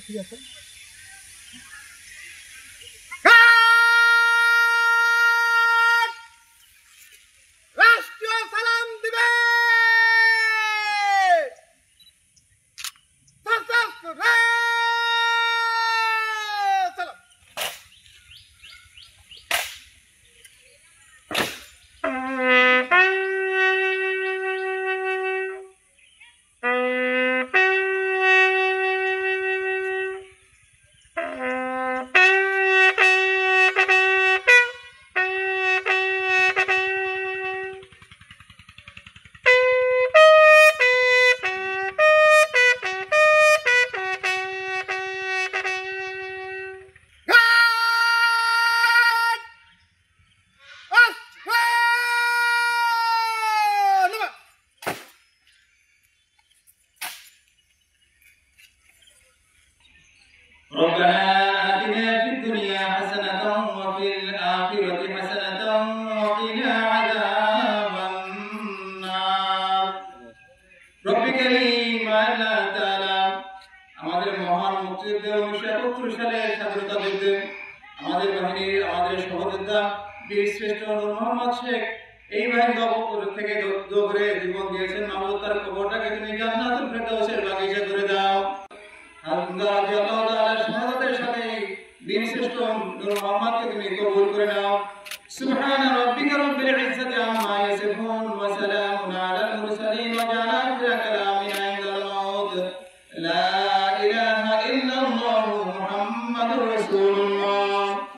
ঠিক আছে। রাষ্ট্রীয় সালাম দিবে। ربنا آتنا في الدنيا حسنة وفي الآخرة حسنة وقنا عذاب النار رب كريم আল্লাহ তাআলা আমাদের মহান মুক্তিযুদ্ধে 1971 সালের স্বাধীনতা যুদ্ধে আমাদের বাহিনীর আমাদের সহযোদ্ধা বীর শ্রেষ্ঠ নূর মোহাম্মদ শেখ এই বাহিনীর অবপর থেকে দৌড়ে জীবন দিয়েছেন। মাওলানা তার কবরটাকে তুমি জান্নাতুল ফেরদাউসের বাগিচা করে দাও। আল্লাহ রাদিয়াল্লাহু তাআলার শাহাদাতের সাথে বীর শ্রেষ্ঠ নূর মোহাম্মদকে তুমি কবুল করে নাও। সুবহানা রাব্বিকা রাব্বিল ইজ্জাতি আম্মা ইয়াসিফুন ওয়া সালামুন আলাল মুরসালিন ওয়া জানা আখিরা কালামিনা ইনদাল মাউত লা ইলাহা ইল্লাল্লাহু মুহাম্মাদুর রাসূলুল্লাহ।